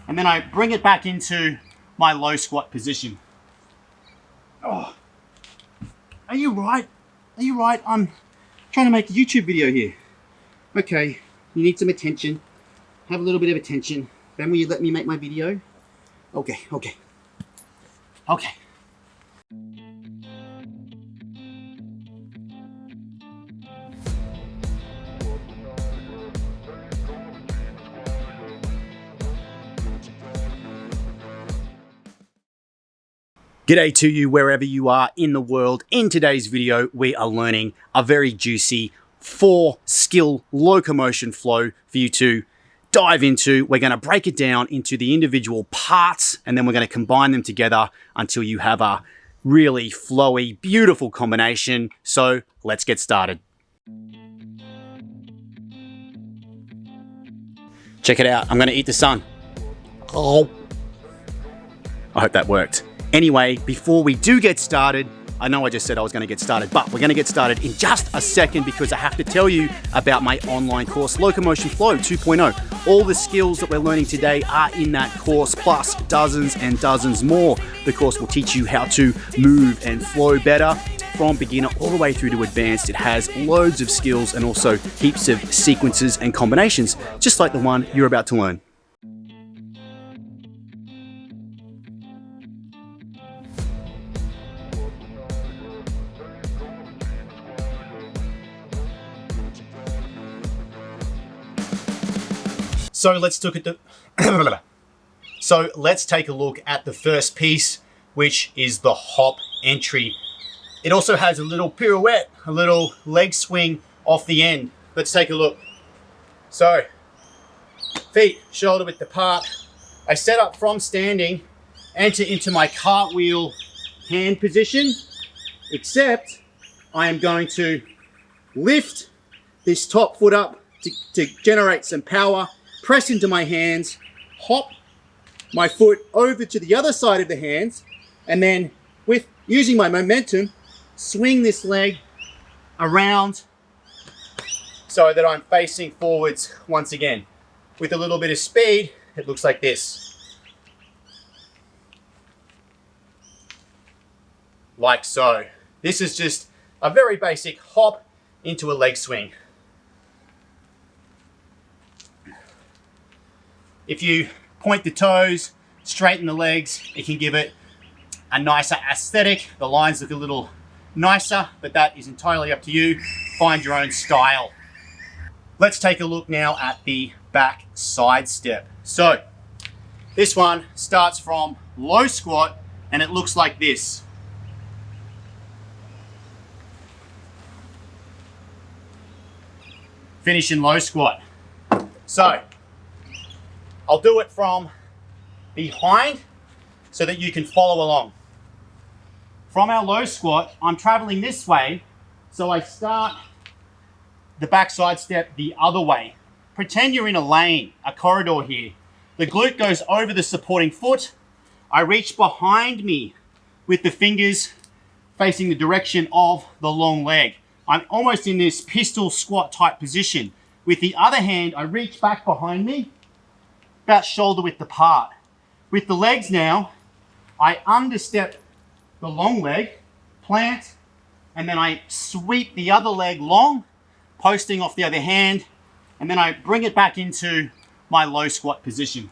and then I bring it back into my low squat position. Oh, are you right? Are you right? I'm trying to make a YouTube video here. Okay, you need some attention. Have a little bit of attention. Then will you let me make my video? Okay. G'day to you wherever you are in the world. In today's video, we are learning a very juicy 4-skill locomotion flow for you to dive into. We're going to break it down into the individual parts, and then we're going to combine them together until you have a really flowy, beautiful combination. So let's get started. Check it out. I'm going to eat the sun. Oh, I hope that worked. Anyway, before we do get started, I know I just said I was going to get started, but we're going to get started in just a second because I have to tell you about my online course, Locomotion Flow 2.0. All the skills that we're learning today are in that course, plus dozens and dozens more. The course will teach you how to move and flow better from beginner all the way through to advanced. It has loads of skills and also heaps of sequences and combinations, just like the one you're about to learn. So let's take a look at the first piece, which is the hop entry. It also has a little pirouette, a little leg swing off the end. Let's take a look. So, feet shoulder width apart. I set up from standing, enter into my cartwheel hand position, except I am going to lift this top foot up to generate some power. Press into my hands, hop my foot over to the other side of the hands, and then with using my momentum, swing this leg around so that I'm facing forwards once again. With a little bit of speed, it looks like this. Like so. This is just a very basic hop into a leg swing. If you point the toes, straighten the legs, it can give it a nicer aesthetic. The lines look a little nicer, but that is entirely up to you. Find your own style. Let's take a look now at the back side step. So this one starts from low squat and it looks like this. Finish in low squat. So I'll do it from behind so that you can follow along. From our low squat, I'm traveling this way, so I start the backside step the other way. Pretend you're in a lane, a corridor here. The glute goes over the supporting foot. I reach behind me with the fingers facing the direction of the long leg. I'm almost in this pistol squat type position. With the other hand, I reach back behind me, about shoulder width apart. With the legs now, I understep the long leg, plant, and then I sweep the other leg long, posting off the other hand, and then I bring it back into my low squat position.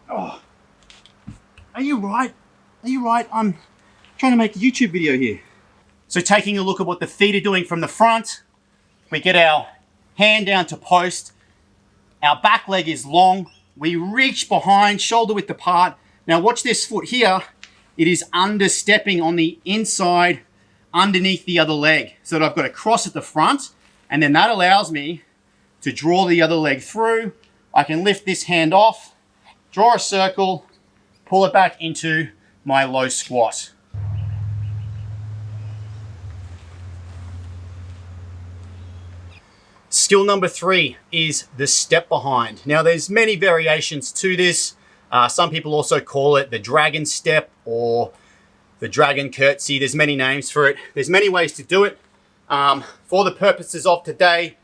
Oh, are you right? Are you right? I'm trying to make a YouTube video here. So taking a look at what the feet are doing from the front, we get our hand down to post. Our back leg is long. We reach behind, shoulder width apart. Now watch this foot here. It is understepping on the inside underneath the other leg. So that I've got a cross at the front, and then that allows me to draw the other leg through. I can lift this hand off, draw a circle, pull it back into my low squat. Skill number 3 is the step behind. Now there's many variations to this. Some people also call it the dragon step or the dragon curtsy. There's many names for it. There's many ways to do it. For the purposes of today,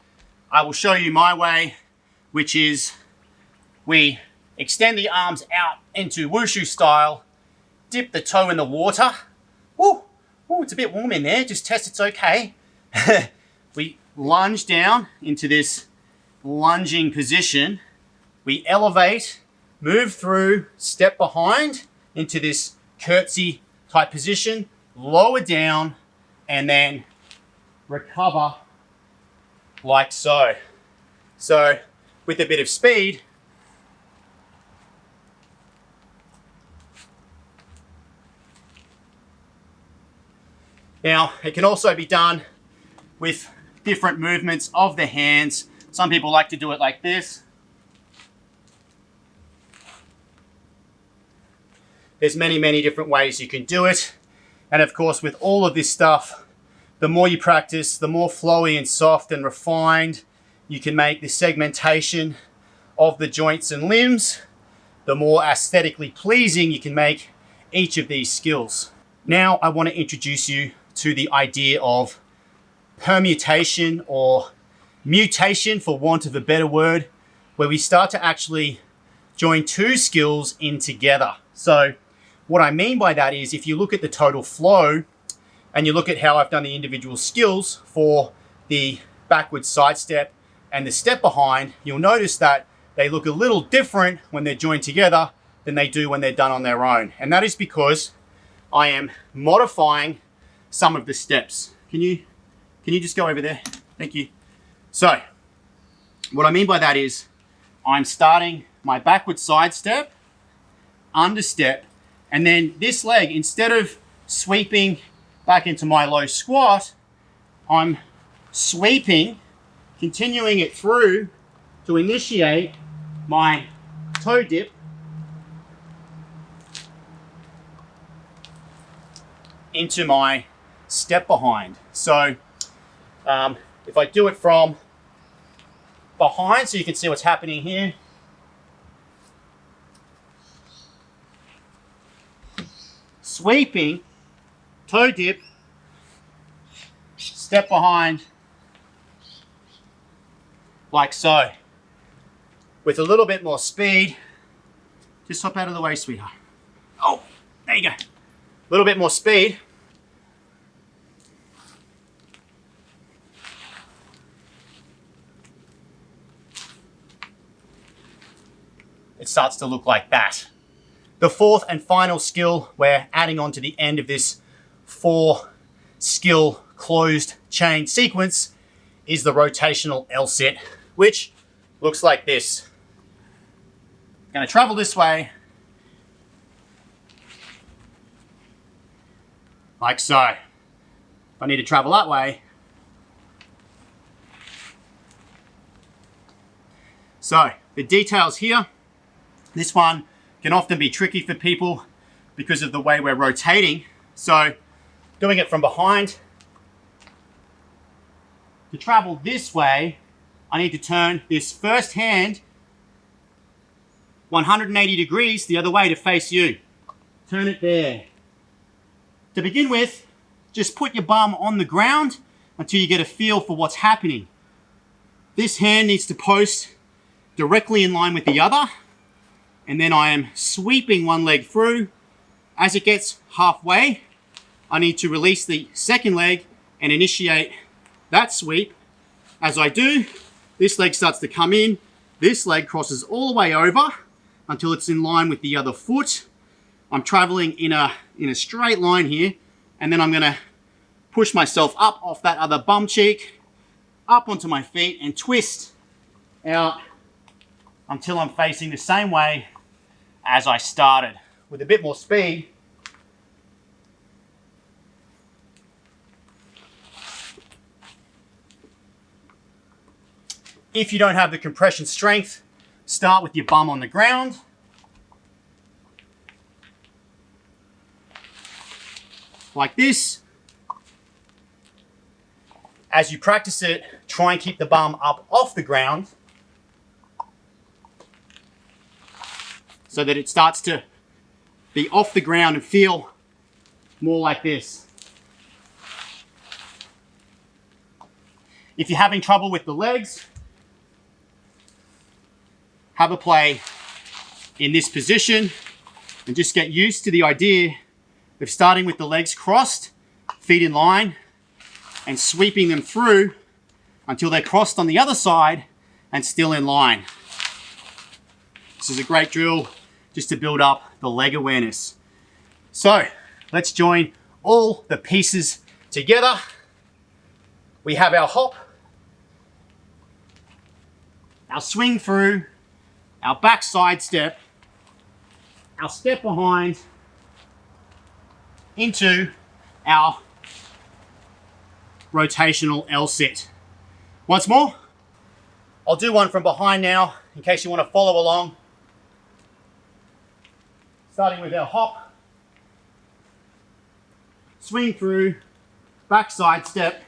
I will show you my way, which is we Extend the arms out into wushu style. Dip the toe in the water. Ooh, ooh, it's a bit warm in there. Just test it's okay. We lunge down into this lunging position. We elevate, move through, step behind into this curtsy type position, lower down, and then recover like so. So with a bit of speed, now it can also be done with different movements of the hands. Some people like to do it like this. There's many, many different ways you can do it. And of course, with all of this stuff, the more you practice, the more flowy and soft and refined you can make the segmentation of the joints and limbs, the more aesthetically pleasing you can make each of these skills. Now I want to introduce you to the idea of permutation, or mutation for want of a better word, where we start to actually join two skills in together. So what I mean by that is, if you look at the total flow and you look at how I've done the individual skills for the backwards side step and the step behind, you'll notice that they look a little different when they're joined together than they do when they're done on their own. And that is because I am modifying some of the steps. Can you just go over there? Thank you. So what I mean by that is, I'm starting my backward side step, under step, and then this leg, instead of sweeping back into my low squat, I'm sweeping, continuing it through to initiate my toe dip into my step behind. So if I do it from behind, so you can see what's happening here. Sweeping, toe dip, step behind, like so. With a little bit more speed, just hop out of the way, sweetheart. Oh, there you go. A little bit more speed. It starts to look like that. The fourth and final skill we're adding on to the end of this 4-skill closed chain sequence is the rotational L-sit, which looks like this. I'm going to travel this way, like so. If I need to travel that way, so the details here, this one can often be tricky for people because of the way we're rotating. So doing it from behind, to travel this way, I need to turn this first hand 180 degrees the other way to face you. Turn it there. To begin with, just put your bum on the ground until you get a feel for what's happening. This hand needs to post directly in line with the other, and then I am sweeping one leg through. As it gets halfway, I need to release the second leg and initiate that sweep. As I do, this leg starts to come in, this leg crosses all the way over until it's in line with the other foot. I'm traveling in a straight line here, and then I'm gonna push myself up off that other bum cheek, up onto my feet, and twist out until I'm facing the same way as I started. With a bit more speed, if you don't have the compression strength, start with your bum on the ground. Like this. As you practice it, try and keep the bum up off the ground so that it starts to be off the ground and feel more like this. If you're having trouble with the legs, have a play in this position and just get used to the idea of starting with the legs crossed, feet in line, and sweeping them through until they're crossed on the other side and still in line. This is a great drill just to build up the leg awareness. So let's join all the pieces together. We have our hop, our swing through, our back side step, our step behind into our rotational L-sit. Once more, I'll do one from behind now in case you want to follow along. Starting with our hop, swing through, back side step,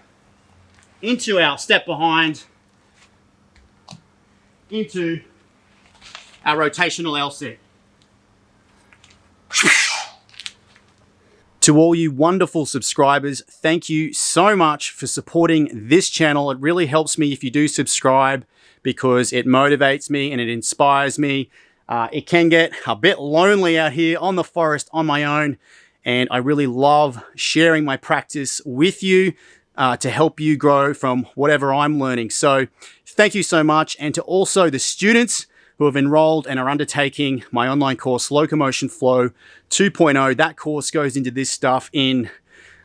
into our step behind, into our rotational L-sit. To all you wonderful subscribers, thank you so much for supporting this channel. It really helps me if you do subscribe because it motivates me and it inspires me. It can get a bit lonely out here on the forest on my own, and I really love sharing my practice with you to help you grow from whatever I'm learning. So thank you so much. And to also the students who have enrolled and are undertaking my online course, Locomotion Flow 2.0. That course goes into this stuff in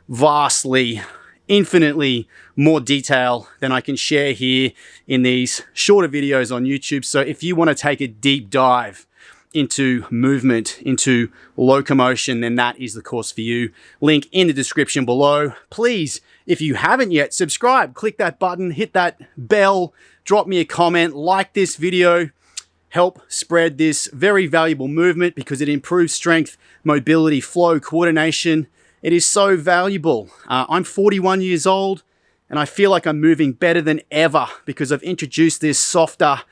vastly, infinitely more detail than I can share here in these shorter videos on YouTube. So if you want to take a deep dive into movement, into locomotion, then that is the course for you. Link in the description below. Please, if you haven't yet, subscribe, click that button, hit that bell, drop me a comment, like this video. Help spread this very valuable movement because it improves strength, mobility, flow, coordination. It is so valuable. I'm 41 years old and I feel like I'm moving better than ever because I've introduced this softer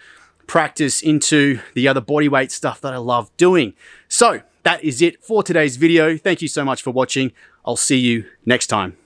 practice into the other bodyweight stuff that I love doing. So that is it for today's video. Thank you so much for watching. I'll see you next time.